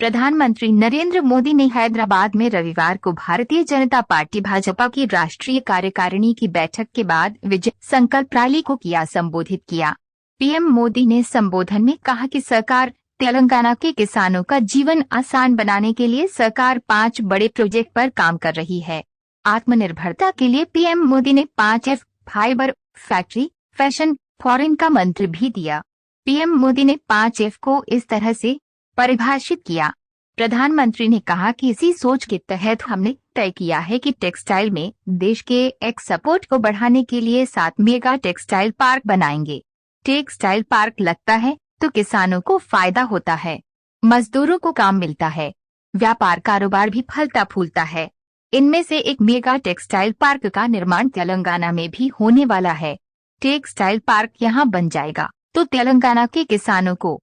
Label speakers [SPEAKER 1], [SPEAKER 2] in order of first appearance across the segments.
[SPEAKER 1] प्रधानमंत्री नरेंद्र मोदी ने हैदराबाद में रविवार को भारतीय जनता पार्टी भाजपा की राष्ट्रीय कार्यकारिणी की बैठक के बाद विजय संकल्प रैली को संबोधित किया। पीएम मोदी ने संबोधन में कहा कि सरकार तेलंगाना के किसानों का जीवन आसान बनाने के लिए सरकार 5 बड़े प्रोजेक्ट पर काम कर रही है। आत्मनिर्भरता के लिए पीएम मोदी ने 5F fibre, factory, fashion, foreign का मंत्र भी दिया। पीएम मोदी ने 5F को इस तरह से परिभाषित किया। प्रधानमंत्री ने कहा कि इसी सोच के तहत हमने तय किया है कि टेक्सटाइल में देश के एक्सपोर्ट को बढ़ाने के लिए 7 मेगा टेक्सटाइल पार्क बनाएंगे। टेक्सटाइल पार्क लगता है तो किसानों को फायदा होता है, मजदूरों को काम मिलता है, व्यापार कारोबार भी फलता फूलता है। इनमें से एक मेगा टेक्सटाइल पार्क का निर्माण तेलंगाना में भी होने वाला है। टेक्सटाइल पार्क यहाँ बन जाएगा तो तेलंगाना के किसानों को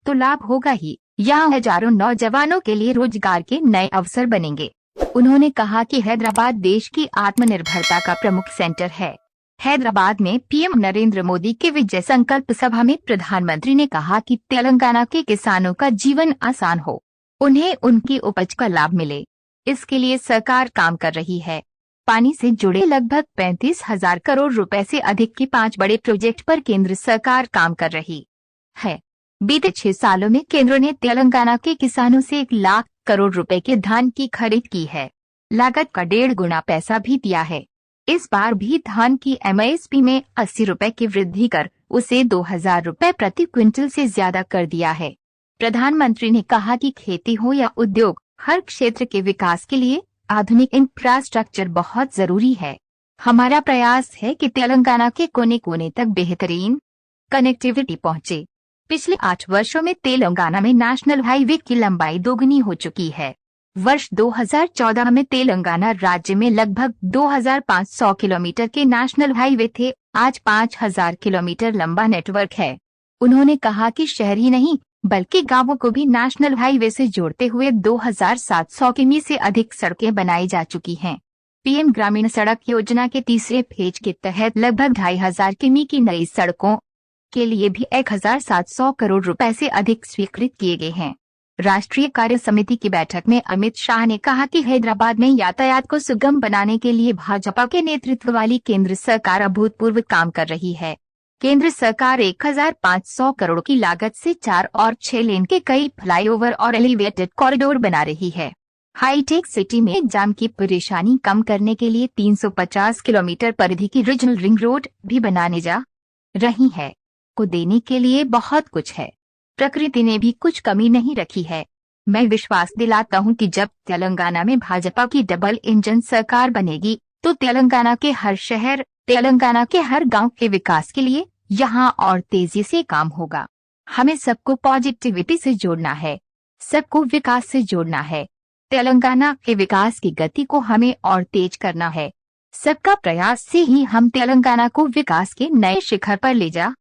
[SPEAKER 1] तो लाभ होगा ही, यहाँ हजारों नौजवानों के लिए रोजगार के नए अवसर बनेंगे। उन्होंने कहा कि हैदराबाद देश की आत्मनिर्भरता का प्रमुख सेंटर है। हैदराबाद में पीएम नरेंद्र मोदी के विजय संकल्प सभा में प्रधानमंत्री ने कहा कि तेलंगाना के किसानों का जीवन आसान हो, उन्हें उनकी उपज का लाभ मिले, इसके लिए सरकार काम कर रही है। पानी से जुड़े लगभग 35,000 करोड़ रुपए से अधिक के 5 बड़े प्रोजेक्ट पर केंद्र सरकार काम कर रही है। बीते 6 सालों में केंद्र ने तेलंगाना के किसानों से 1 लाख करोड़ रुपए के धान की खरीद की है। लागत का 1.5 गुना पैसा भी दिया है। इस बार भी धान की MSP में 80 रुपए की वृद्धि कर उसे 2,000 रुपए प्रति क्विंटल से ज्यादा कर दिया है। प्रधानमंत्री ने कहा कि खेती हो या उद्योग, हर क्षेत्र के विकास के लिए आधुनिक इंफ्रास्ट्रक्चर बहुत जरूरी है। हमारा प्रयास है कि तेलंगाना के कोने कोने तक बेहतरीन कनेक्टिविटी पहुंचे। पिछले 8 वर्षों में तेलंगाना में नेशनल हाईवे की लंबाई दोगुनी हो चुकी है। वर्ष 2014 में तेलंगाना राज्य में लगभग 2,500 किलोमीटर के नेशनल हाईवे थे, आज 5,000 किलोमीटर लंबा नेटवर्क है। उन्होंने कहा कि शहर ही नहीं बल्कि गांवों को भी नेशनल हाईवे से जोड़ते हुए 2,700 किमी से अधिक सड़कें बनाई जा चुकी हैं। पीएम ग्रामीण सड़क योजना के तीसरे फेज के तहत लगभग 2,500 किमी की नई सड़कों के लिए भी 1,700 करोड़ रुपए से अधिक स्वीकृत किए गए हैं। राष्ट्रीय कार्य समिति की बैठक में अमित शाह ने कहा कि हैदराबाद में यातायात को सुगम बनाने के लिए भाजपा के नेतृत्व वाली केंद्र सरकार अभूतपूर्व काम कर रही है। केंद्र सरकार 1,500 करोड़ की लागत से 4 और 6 लेन के कई फ्लाईओवर और एलिवेटेड कॉरिडोर बना रही है। हाईटेक सिटी में जाम की परेशानी कम करने के लिए 350 किलोमीटर परिधि की रीजनल रिंग रोड भी बनाने जा रही है। को देने के लिए बहुत कुछ है, प्रकृति ने भी कुछ कमी नहीं रखी है। मैं विश्वास दिलाता हूं कि जब तेलंगाना में भाजपा की डबल इंजन सरकार बनेगी तो तेलंगाना के हर शहर, तेलंगाना के हर गांव के विकास के लिए यहां और तेजी से काम होगा। हमें सबको पॉजिटिविटी से जोड़ना है, सबको विकास से जोड़ना है। तेलंगाना के विकास की गति को हमें और तेज करना है। सबका प्रयास से ही हम तेलंगाना को विकास के नए शिखर पर ले जा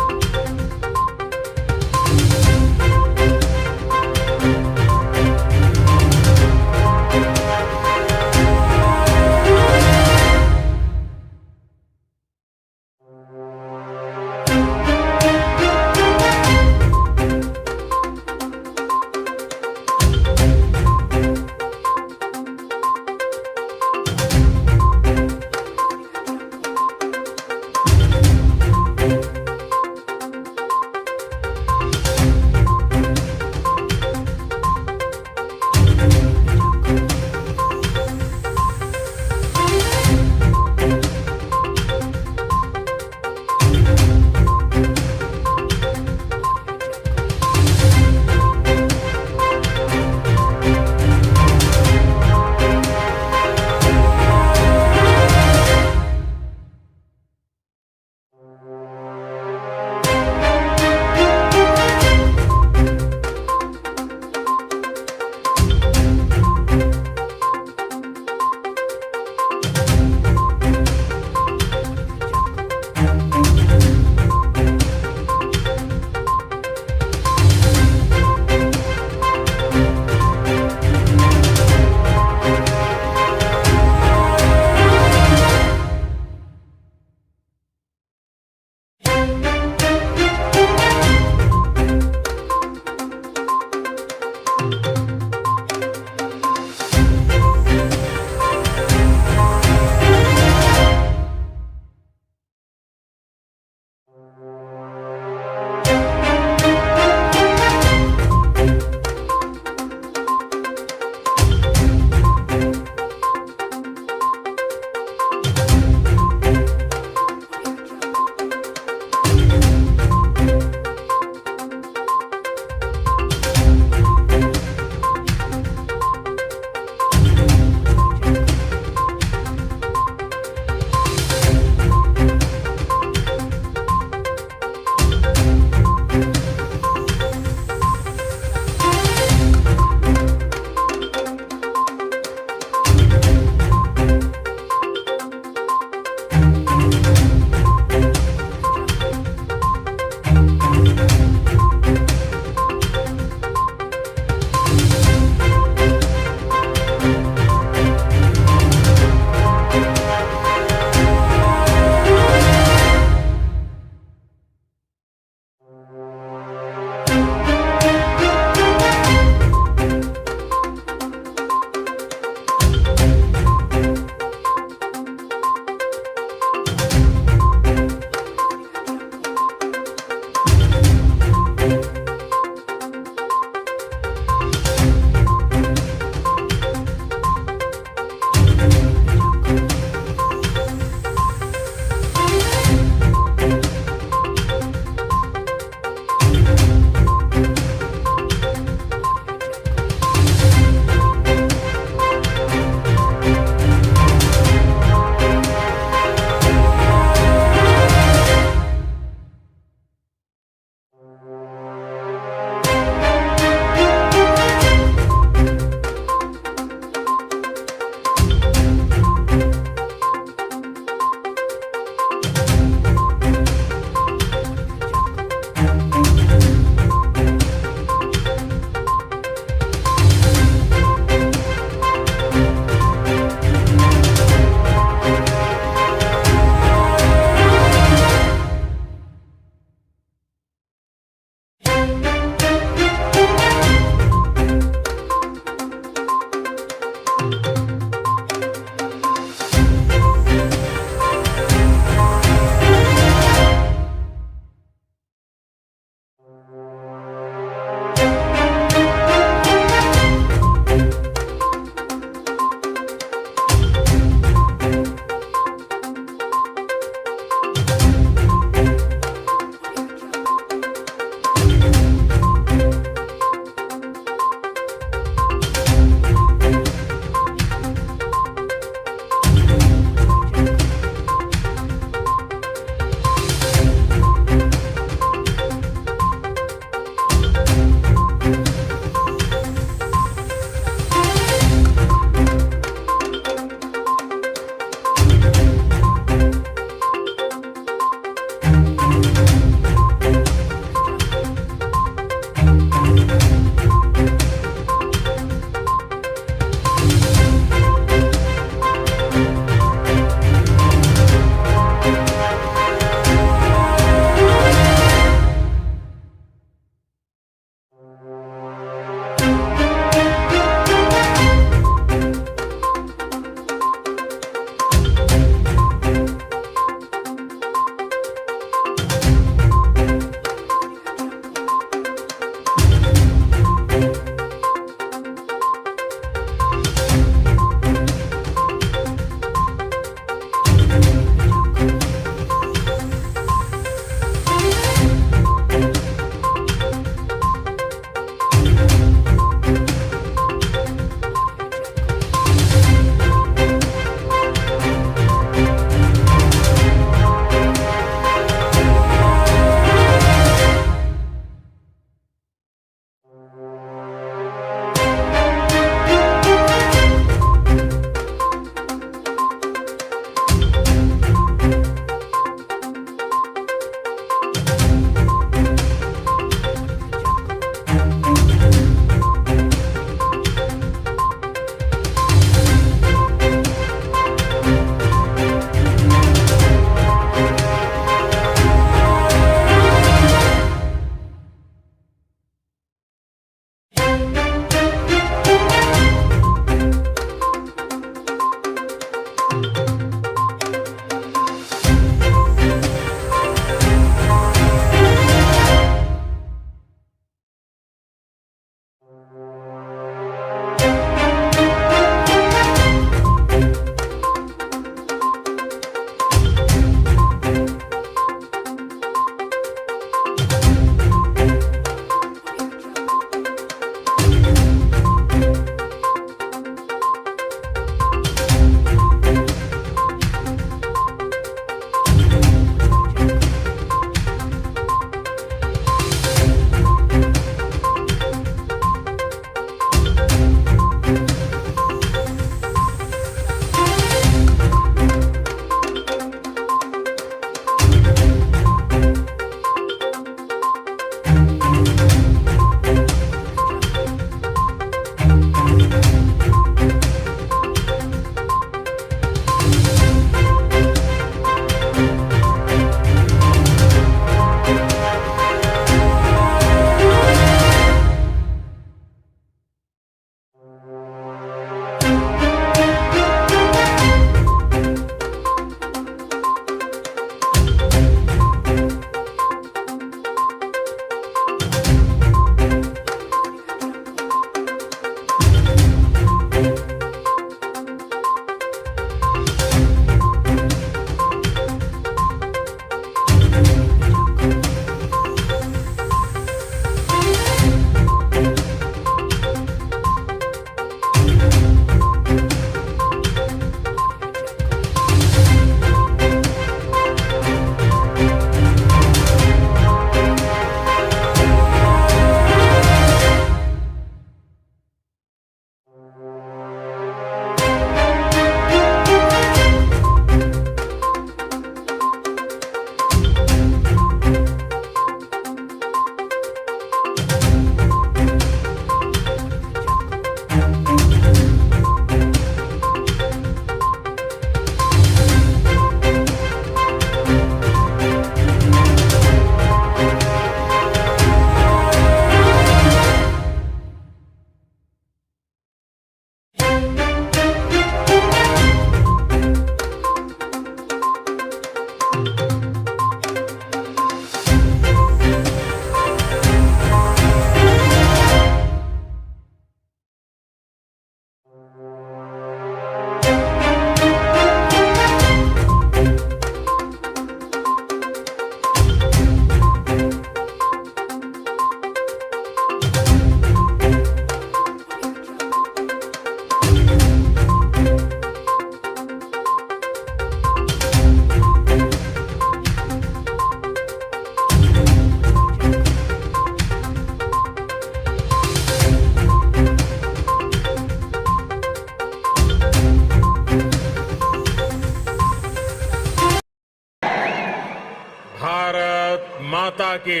[SPEAKER 2] మాతాకి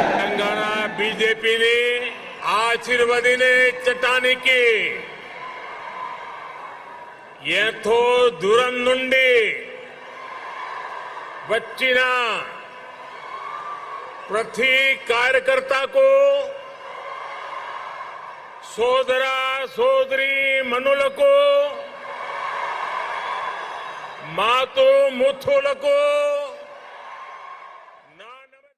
[SPEAKER 2] తెలంగాణ బీజేపీని ఆశీర్వదినే చట్టానికి ఎంతో దూరం నుండి వచ్చిన ప్రతి కార్యకర్తకు సోదర సోదరి మనులకు మాతృ ముథులకు